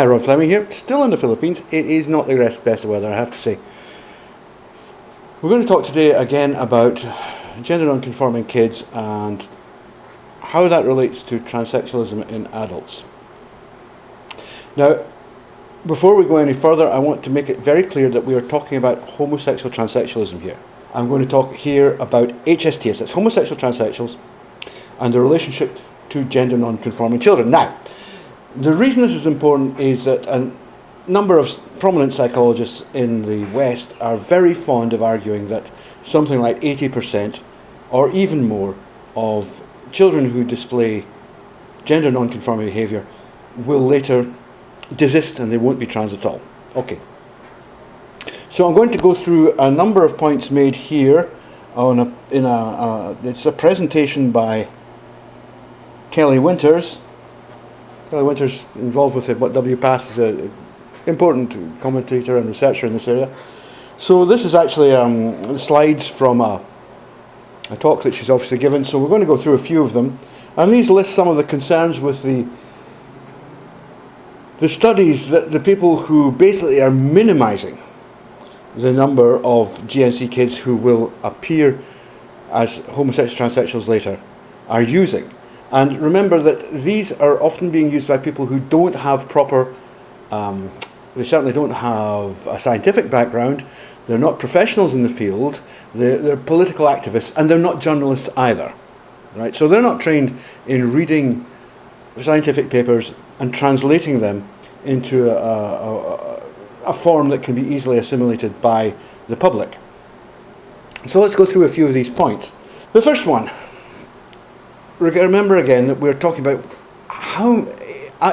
Hi, Rodafleming here, still in the Philippines. It is not the best of weather, I have to say. We're going to talk today again about gender non-conforming kids and how that relates to transsexualism in adults. Now, before we go any further, I want to make it very clear that we are talking about homosexual transsexualism here. I'm going to talk here about HSTs, that's homosexual transsexuals, and the relationship to gender non-conforming children. Now, the reason this is important is that a number of prominent psychologists in the West are very fond of arguing that something like 80% or even more of children who display gender non-conforming behaviour will later desist and they won't be trans at all. Okay. So I'm going to go through a number of points made here it's a presentation by Kelly Winters. Kelly Winters, involved with what WPATH, is an important commentator and researcher in this area. So this is actually slides from a talk that she's obviously given, so we're going to go through a few of them. And these list some of the concerns with the studies that the people who basically are minimising the number of GNC kids who will appear as homosexual transsexuals later are using. And remember that these are often being used by people who don't have proper, they certainly don't have a scientific background, they're not professionals in the field, they're political activists, and they're not journalists either. Right? So they're not trained in reading scientific papers and translating them into a form that can be easily assimilated by the public. So let's go through a few of these points. The first one. Remember again that we're talking about how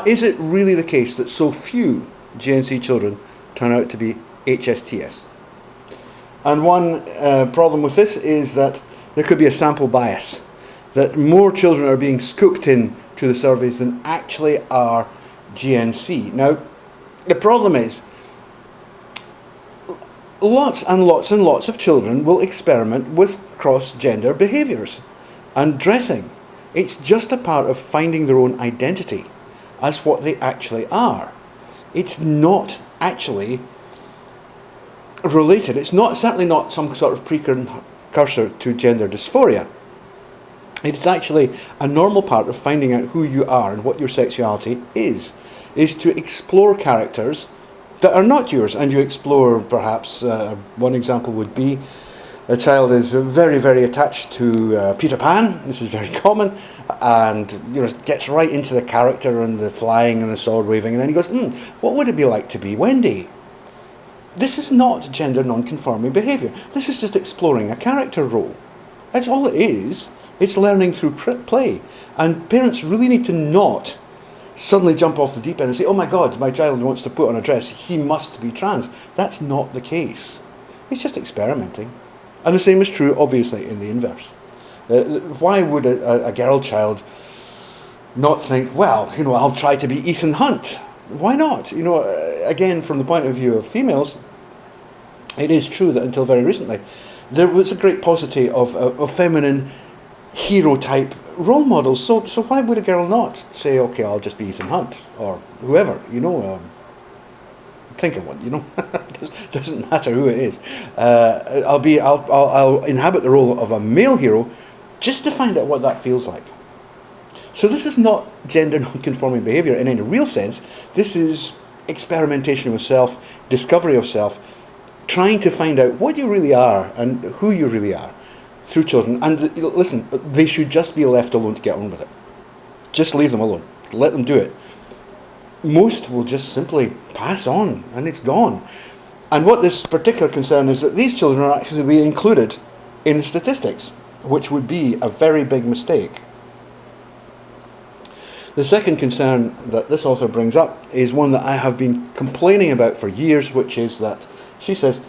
is it really the case that so few GNC children turn out to be HSTs? And one problem with this is that there could be a sample bias, that more children are being scooped in to the surveys than actually are GNC. Now, the problem is lots and lots and lots of children will experiment with cross-gender behaviours and dressing. It's just a part of finding their own identity as what they actually are. It's not actually related. It's certainly not some sort of precursor to gender dysphoria. It's actually a normal part of finding out who you are and what your sexuality is to explore characters that are not yours. And you explore, perhaps, one example would be, a child is very, very attached to Peter Pan. This is very common, and gets right into the character and the flying and the sword waving, and then he goes, what would it be like to be Wendy? This is not gender non-conforming behaviour. This is just exploring a character role. That's all it is. It's learning through play. And parents really need to not suddenly jump off the deep end and say, oh my God, my child wants to put on a dress, he must be trans. That's not the case. It's just experimenting. And the same is true, obviously, in the inverse. Why would a girl child not think, well, I'll try to be Ethan Hunt? Why not? Again, from the point of view of females, it is true that until very recently, there was a great paucity of feminine hero-type role models. So why would a girl not say, okay, I'll just be Ethan Hunt, or whoever, think of one, doesn't matter who it is. I'll inhabit the role of a male hero just to find out what that feels like. So this is not gender non-conforming behaviour in any real sense. This is experimentation with self, discovery of self, trying to find out what you really are and who you really are through children. And listen, they should just be left alone to get on with it. Just leave them alone. Let them do it. Most will just simply pass on and it's gone. And what this particular concern is that these children are actually being included in the statistics, which would be a very big mistake. The second concern that this author brings up is one that I have been complaining about for years, which is that she says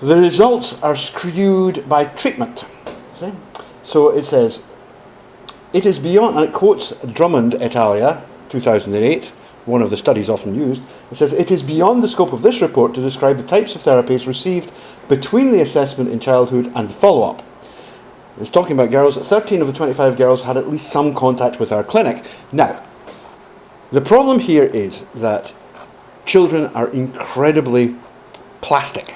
the results are skewed by treatment. See? So it says, it is beyond, and it quotes Drummond et al., 2008, one of the studies often used. It says, it is beyond the scope of this report to describe the types of therapies received between the assessment in childhood and the follow-up. It's talking about girls. 13 of the 25 girls had at least some contact with our clinic. Now, the problem here is that children are incredibly plastic.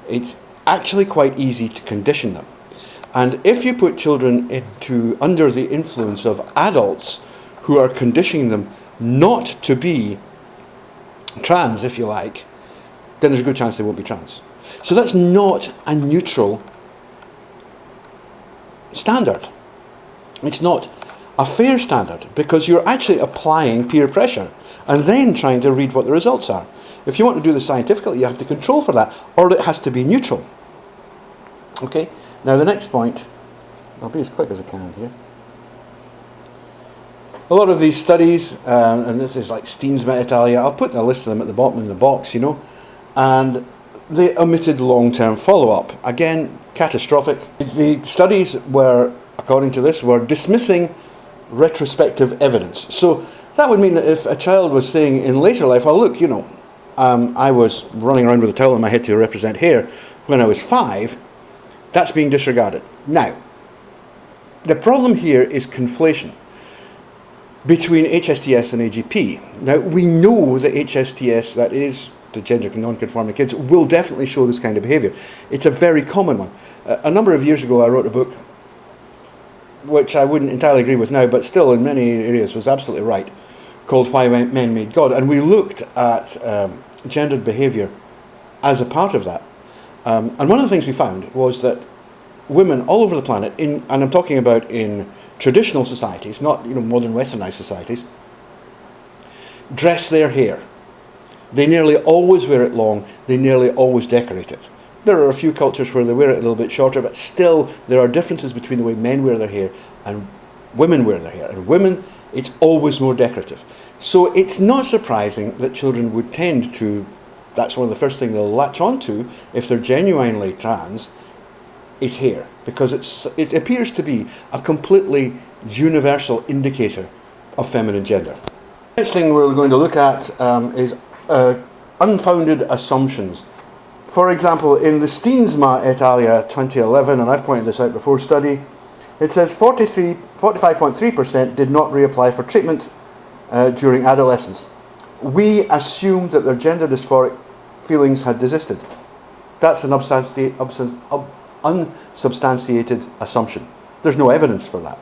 It's actually quite easy to condition them. And if you put children under the influence of adults who are conditioning them not to be trans, if you like, then there's a good chance they won't be trans. So that's not a neutral standard. It's not a fair standard, because you're actually applying peer pressure and then trying to read what the results are. If you want to do this scientifically, you have to control for that, or it has to be neutral. Okay, now the next point, I'll be as quick as I can here. A lot of these studies, and this is like Steen's et al., I'll put a list of them at the bottom in the box, you know, and they omitted long-term follow-up. Again, catastrophic. The studies were, according to this, were dismissing retrospective evidence. So that would mean that if a child was saying in later life, well, look, you know, I was running around with a towel on my head to represent hair when I was 5, that's being disregarded. Now, the problem here is conflation between HSTs and AGP. Now, we know that HSTs, that is, the gender non-conforming kids, will definitely show this kind of behaviour. It's a very common one. A number of years ago, I wrote a book, which I wouldn't entirely agree with now, but still in many areas was absolutely right, called Why Men Made God. And we looked at gendered behaviour as a part of that. And one of the things we found was that women all over the planet, and I'm talking about in traditional societies, not modern westernized societies, dress their hair. They nearly always wear it long, they nearly always decorate it. There are a few cultures where they wear it a little bit shorter, but still there are differences between the way men wear their hair and women wear their hair. And women, it's always more decorative. So it's not surprising that children would tend to, that's one of the first things they'll latch onto if they're genuinely trans, is hair, because it appears to be a completely universal indicator of feminine gender. The next thing we're going to look at is unfounded assumptions. For example, in the Steensma et al. 2011, and I've pointed this out before, study, it says 45.3% did not reapply for treatment during adolescence. We assumed that their gender dysphoric feelings had desisted. That's an unsubstantiated assumption. There's no evidence for that.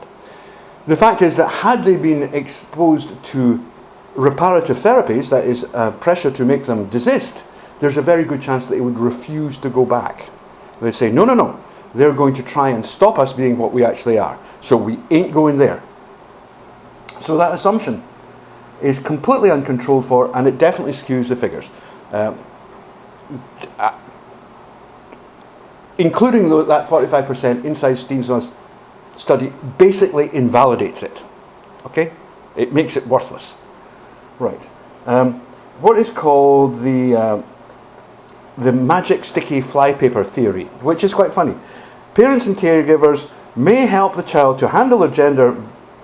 The fact is that had they been exposed to reparative therapies, that is pressure to make them desist, there's a very good chance that they would refuse to go back. They'd say, no, no, no, they're going to try and stop us being what we actually are, so we ain't going there. So that assumption is completely uncontrolled for, and it definitely skews the figures. Including that 45% inside Steensma's study basically invalidates it. Okay? It makes it worthless. Right. What is called the magic sticky flypaper theory, which is quite funny. Parents and caregivers may help the child to handle their gender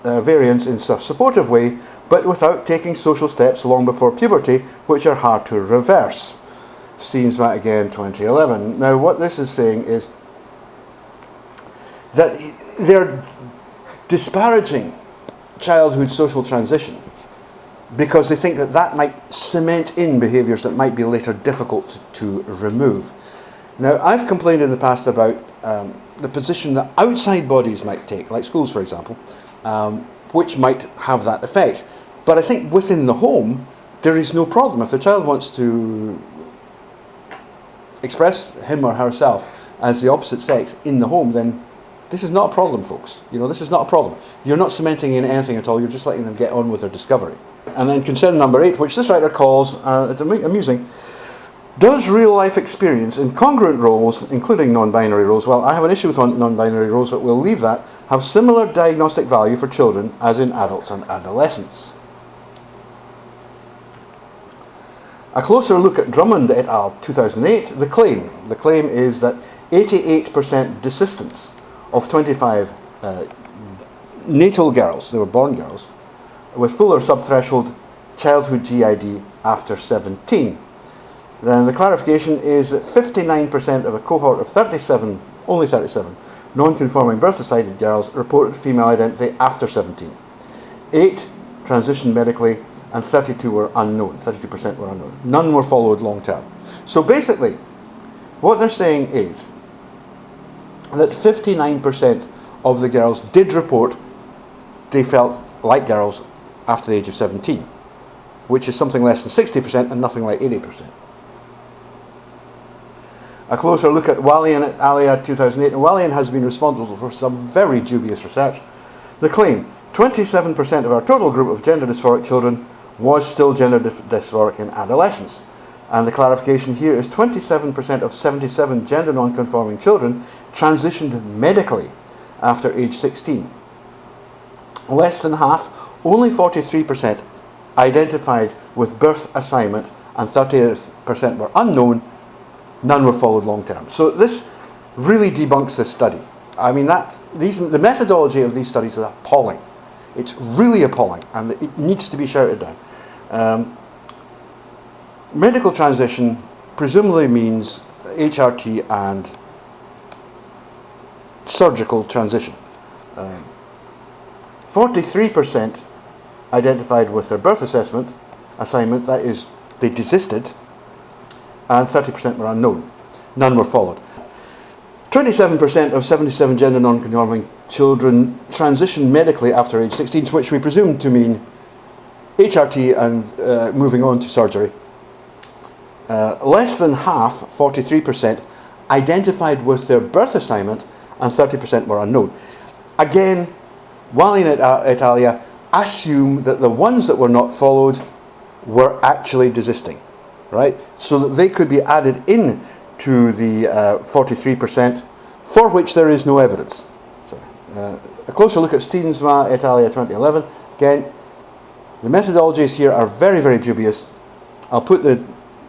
variance in a supportive way, but without taking social steps long before puberty, which are hard to reverse. Steensma again, 2011. Now, what this is saying is that they're disparaging childhood social transition because they think that that might cement in behaviours that might be later difficult to remove. Now, I've complained in the past about the position that outside bodies might take, like schools, for example, which might have that effect. But I think within the home, there is no problem. If the child wants to express him or herself as the opposite sex in the home, then this is not a problem, folks. This is not a problem. You're not cementing in anything at all. You're just letting them get on with their discovery. And then concern number 8, which this writer calls, it's amusing, does real life experience incongruent roles, including non-binary roles, well, I have an issue with non-binary roles, but we'll leave that, have similar diagnostic value for children as in adults and adolescents? A closer look at Drummond et al. 2008, the claim is that 88% desistance of 25 natal girls, they were born girls, with full or sub-threshold childhood GID after 17. Then the clarification is that 59% of a cohort of 37, only 37, non-conforming birth-decided girls reported female identity after 17. 8 transitioned medically, and 32 were unknown. 32% were unknown. None were followed long term. So basically, what they're saying is that 59% of the girls did report they felt like girls after the age of 17, which is something less than 60% and nothing like 80%. A closer look at Walian et alia 2008, and Walian has been responsible for some very dubious research. The claim, 27% of our total group of gender dysphoric children was still gender dysphoric in adolescence. And the clarification here is 27% of 77 gender non-conforming children transitioned medically after age 16. Less than half, only 43%, identified with birth assignment, and 30% were unknown. None were followed long term. So this really debunks this study. I mean, the methodology of these studies is appalling. It's really appalling, and it needs to be shouted down. Medical transition presumably means HRT and surgical transition. 43% identified with their birth assignment, that is, they desisted, and 30% were unknown. None were followed. 27% of 77 gender non-conforming children transitioned medically after age 16, which we presume to mean HRT and moving on to surgery. Less than half, 43%, identified with their birth assignment, and 30% were unknown. Again, Walian et alia assume that the ones that were not followed were actually desisting, right? So that they could be added in to the 43%, for which there is no evidence. A closer look at Steensma et alia 2011. Again, the methodologies here are very, very dubious. I'll put the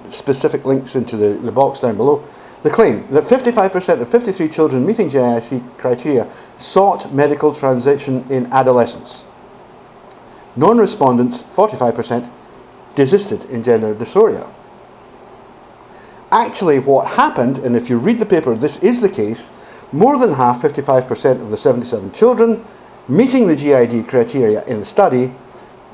specific links into the box down below. The claim that 55% of 53 children meeting GNC criteria sought medical transition in adolescence. Non-respondents, 45%, desisted in gender dysphoria. Actually, what happened, and if you read the paper, this is the case, more than half, 55% of the 77 children meeting the GID criteria in the study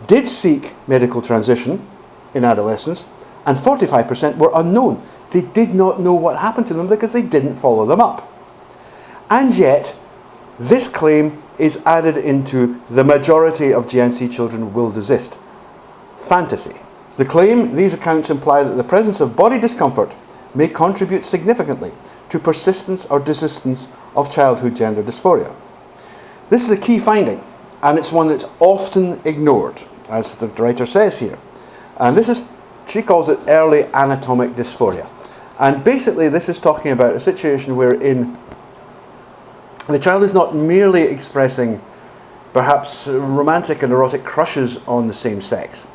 did seek medical transition in adolescence, and 45% were unknown. They did not know what happened to them because they didn't follow them up. And yet, this claim is added into the majority of GNC children will desist. Fantasy. The claim, these accounts imply that the presence of body discomfort may contribute significantly to persistence or desistance of childhood gender dysphoria. This is a key finding, and it's one that's often ignored, as the writer says here. And this is, she calls it early anatomic dysphoria. And basically this is talking about a situation wherein the child is not merely expressing perhaps romantic and erotic crushes on the same sex.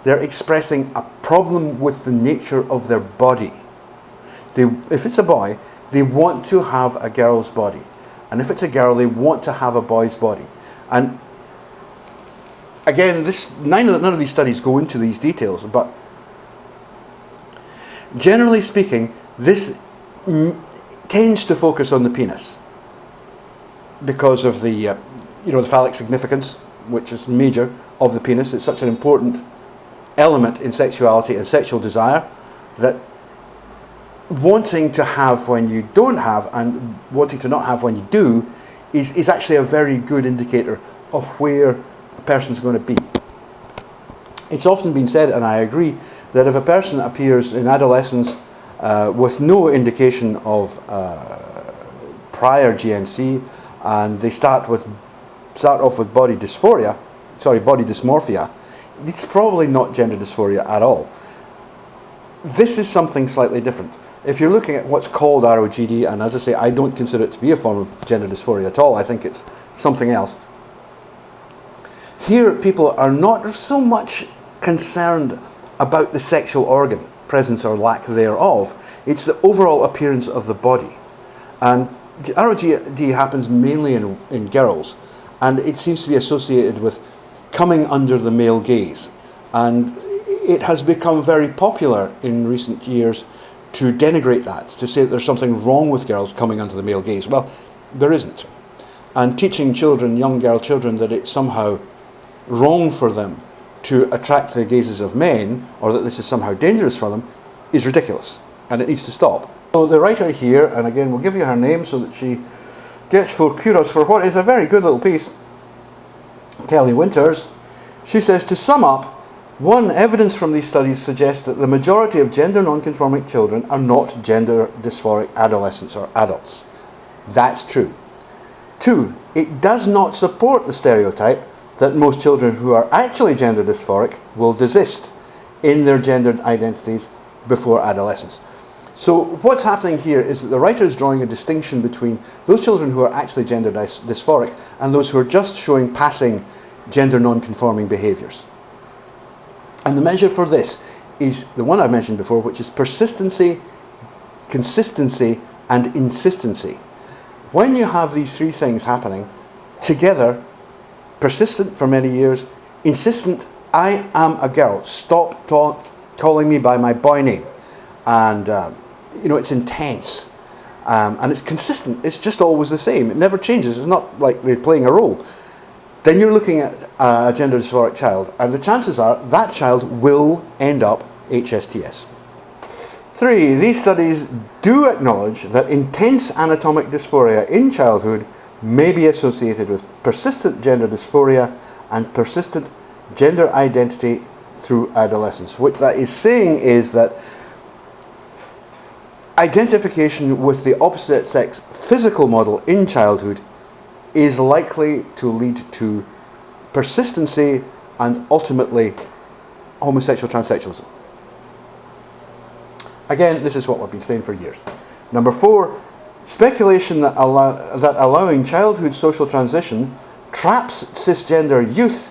They're expressing a problem with the nature of their body. If it's a boy, they want to have a girl's body. And if it's a girl, they want to have a boy's body. And again, none of these studies go into these details, but generally speaking, this tends to focus on the penis because of the the phallic significance, which is major, of the penis. It's such an important element in sexuality and sexual desire that wanting to have when you don't have and wanting to not have when you do is actually a very good indicator of where a person's going to be. It's often been said, and I agree, that if a person appears in adolescence with no indication of prior GNC, and they start off with body dysmorphia, it's probably not gender dysphoria at all. This is something slightly different. If you're looking at what's called ROGD, and as I say, I don't consider it to be a form of gender dysphoria at all, I think it's something else. Here, people are not so much concerned about the sexual organ, presence or lack thereof. It's the overall appearance of the body. And ROGD happens mainly in girls, and it seems to be associated with coming under the male gaze. And it has become very popular in recent years to denigrate that, to say that there's something wrong with girls coming under the male gaze. Well, there isn't. And teaching children, young girl children, that it's somehow wrong for them to attract the gazes of men, or that this is somehow dangerous for them, is ridiculous, and it needs to stop. So the writer here, and again we'll give you her name so that she gets full kudos for what is a very good little piece, Kelly Winters, she says, to sum up, one, evidence from these studies suggests that the majority of gender non-conforming children are not gender dysphoric adolescents or adults. That's true. Two, it does not support the stereotype that most children who are actually gender dysphoric will desist in their gendered identities before adolescence. So what's happening here is that the writer is drawing a distinction between those children who are actually gender dysphoric and those who are just showing passing gender non-conforming behaviours. And the measure for this is the one I mentioned before, which is persistency, consistency, and insistency. When you have these three things happening together, persistent for many years, insistent, I am a girl, stop calling me by my boy name, and it's intense, and it's consistent, it's just always the same, it never changes, it's not like they're playing a role, then you're looking at a gender dysphoric child, and the chances are that child will end up HSTs. 3. These studies do acknowledge that intense anatomic dysphoria in childhood may be associated with persistent gender dysphoria and persistent gender identity through adolescence. What that is saying is that identification with the opposite sex physical model in childhood is likely to lead to persistency and ultimately homosexual transsexualism. Again, this is what we've been saying for years. Number 4, speculation that allowing childhood social transition traps cisgender youth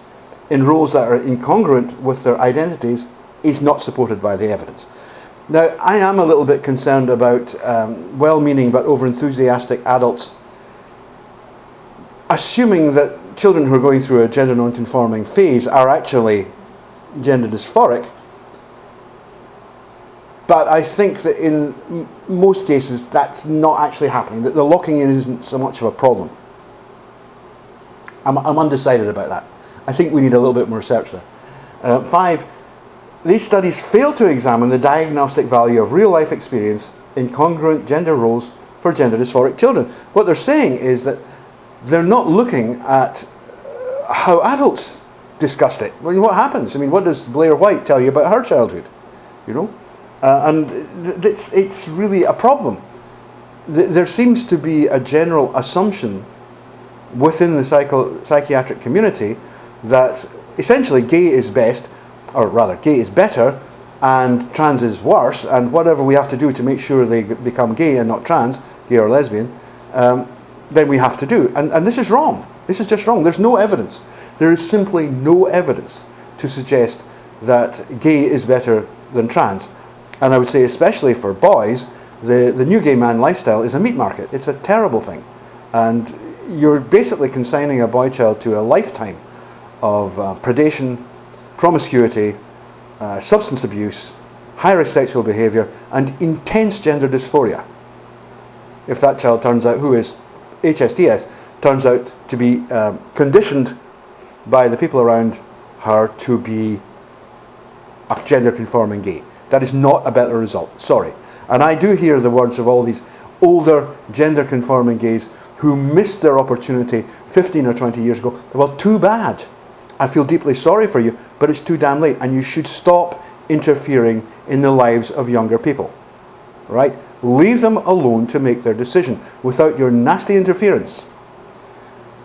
in roles that are incongruent with their identities is not supported by the evidence. Now, I am a little bit concerned about well-meaning but over-enthusiastic adults assuming that children who are going through a gender non-conforming phase are actually gender dysphoric. But I think that in most cases that's not actually happening, that the locking in isn't so much of a problem. I'm undecided about that. I think we need a little bit more research there. 5, these studies fail to examine the diagnostic value of real-life experience in congruent gender roles for gender dysphoric children. What they're saying is that they're not looking at how adults discussed it. I mean, what happens? I mean, what does Blair White tell you about her childhood? And it's really a problem. There seems to be a general assumption within the psychiatric community that essentially gay is best, or rather gay is better, and trans is worse, and whatever we have to do to make sure they become gay and not trans, gay or lesbian, then we have to do. And this is wrong. This is just wrong. There's no evidence. There is simply no evidence to suggest that gay is better than trans. And I would say especially for boys, the new gay man lifestyle is a meat market. It's a terrible thing. And you're basically consigning a boy child to a lifetime of predation, promiscuity, substance abuse, high-risk sexual behaviour, and intense gender dysphoria. If that child turns out, who is HSTs, turns out to be conditioned by the people around her to be a gender-conforming gay. That is not a better result, sorry. And I do hear the words of all these older gender-conforming gays who missed their opportunity 15 or 20 years ago. Well, too bad. I feel deeply sorry for you, but it's too damn late, and you should stop interfering in the lives of younger people. Right? Leave them alone to make their decision without your nasty interference.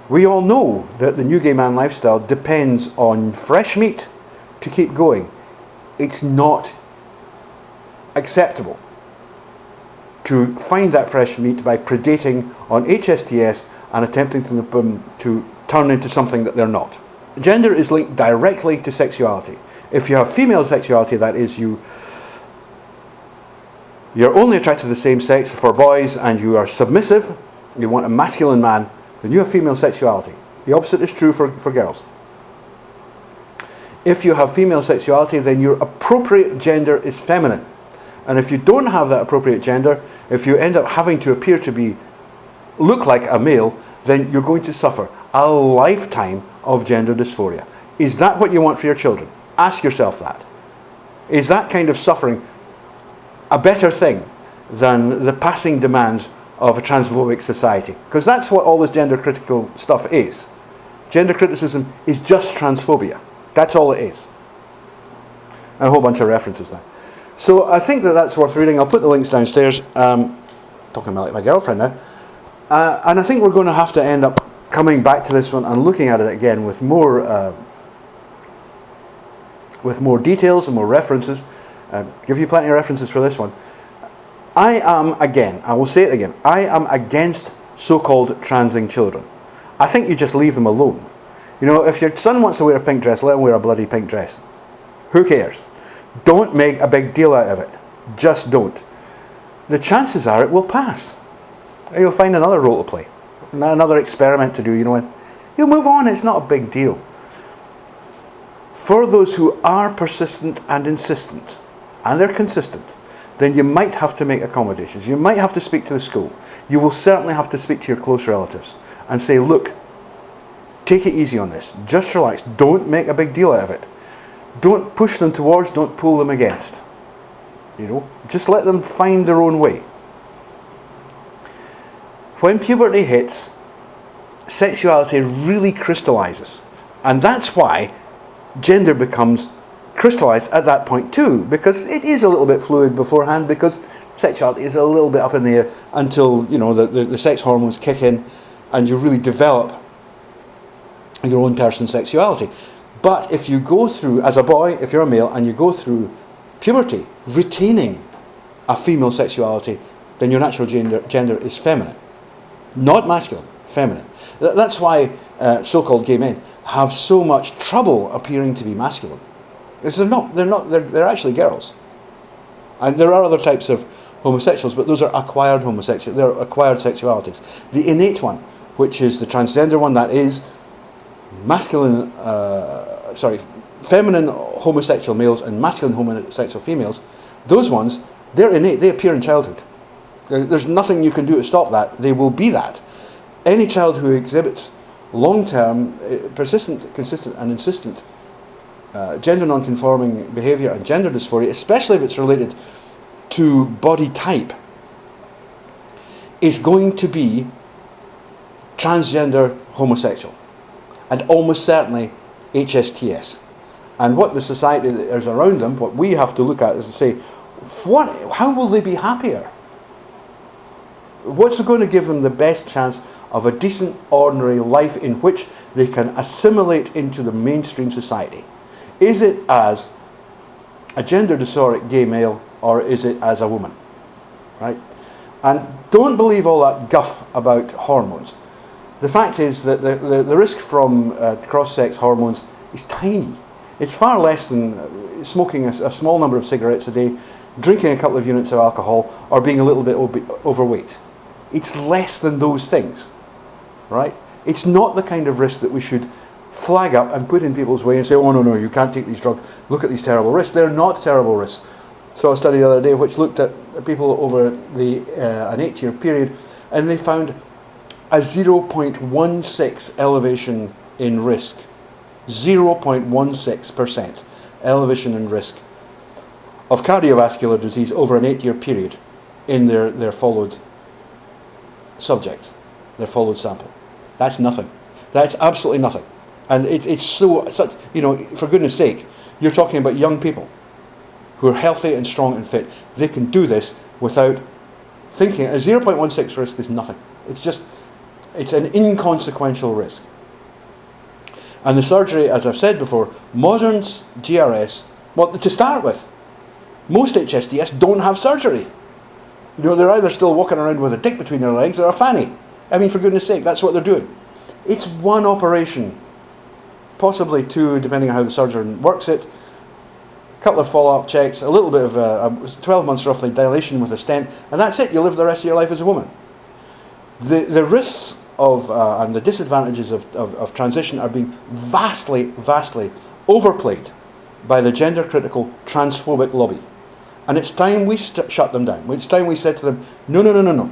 We all know that the new gay man lifestyle depends on fresh meat to keep going. It's not acceptable to find that fresh meat by predating on HSTs and attempting to turn into something that they're not. Gender is linked directly to sexuality. If you have female sexuality, that is, you're only attracted to the same sex for boys and you are submissive, you want a masculine man, then you have female sexuality. The opposite is true for girls. If you have female sexuality, then your appropriate gender is feminine. And if you don't have that appropriate gender, if you end up having to appear to look like a male, then you're going to suffer a lifetime of gender dysphoria. Is that what you want for your children? Ask yourself that. Is that kind of suffering a better thing than the passing demands of a transphobic society? Because that's what all this gender critical stuff is. Gender criticism is just transphobia. That's all it is. And a whole bunch of references now. So I think that that's worth reading. I'll put the links downstairs. Talking about like my girlfriend now. And I think we're going to have to end up coming back to this one and looking at it again with more details and more references. Give you plenty of references for this one. I will say it again, I am against so-called transing children. I think you just leave them alone. You know, if your son wants to wear a pink dress, let him wear a bloody pink dress. Who cares? Don't make a big deal out of it. Just don't. The chances are it will pass. You'll find another role to play. Another experiment to do, you know, and you'll move on. It's not a big deal. For those who are persistent and insistent, and they're consistent, then you might have to make accommodations. You might have to speak to the school. You will certainly have to speak to your close relatives and say, look, take it easy on this. Just relax. Don't make a big deal out of it. Don't push them towards, don't pull them against. You know, just let them find their own way. When puberty hits, sexuality really crystallizes. And that's why gender becomes crystallized at that point too, because it is a little bit fluid beforehand, because sexuality is a little bit up in the air until, you know, the sex hormones kick in and you really develop your own person's sexuality. But if you go through, as a boy, if you're a male, and you go through puberty retaining a female sexuality, then your natural gender is feminine. Not masculine, feminine. That's why so-called gay men have so much trouble appearing to be masculine. Because they're actually girls. And there are other types of homosexuals, but those are acquired homosexuals, they're acquired sexualities. The innate one, which is the transgender one, that is feminine homosexual males and masculine homosexual females, those ones, they're innate, they appear in childhood. There's nothing you can do to stop that. They will be that. Any child who exhibits long-term, persistent, consistent and insistent gender non-conforming behaviour and gender dysphoria, especially if it's related to body type, is going to be transgender homosexual, and almost certainly HSTs. And what the society that is around them, what we have to look at is to say, how will they be happier? What's going to give them the best chance of a decent, ordinary life in which they can assimilate into the mainstream society? Is it as a gender dysphoric gay male, or is it as a woman? Right? And don't believe all that guff about hormones. The fact is that the risk from cross-sex hormones is tiny. It's far less than smoking a small number of cigarettes a day, drinking a couple of units of alcohol, or being a little bit overweight. It's less than those things, right? It's not the kind of risk that we should flag up and put in people's way and say, oh no, you can't take these drugs, look at these terrible risks. They're not terrible risks. Saw a study the other day which looked at people over an 8-year period, and they found a 0.16 elevation in risk. 0.16% elevation in risk of cardiovascular disease over an 8-year period in their followed subjects, their followed sample. That's nothing. That's absolutely nothing. And it's such, you know, for goodness sake, you're talking about young people who are healthy and strong and fit. They can do this without thinking. A 0.16 risk is nothing. It's an inconsequential risk. And the surgery, as I've said before, modern GRS, well, to start with, most HSTs don't have surgery. You know, they're either still walking around with a dick between their legs or a fanny. I mean, for goodness sake, that's what they're doing. It's one operation, possibly two, depending on how the surgeon works it. A couple of follow-up checks, a little bit of 12 months roughly dilation with a stent, and that's it. You live the rest of your life as a woman. The risks of and the disadvantages of transition are being vastly overplayed by the gender-critical transphobic lobby. And it's time we shut them down. It's time we said to them, no.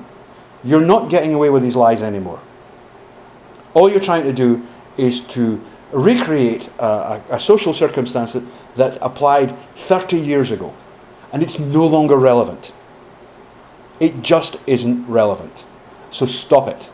You're not getting away with these lies anymore. All you're trying to do is to recreate a social circumstance that applied 30 years ago, and it's no longer relevant. It just isn't relevant. So stop it.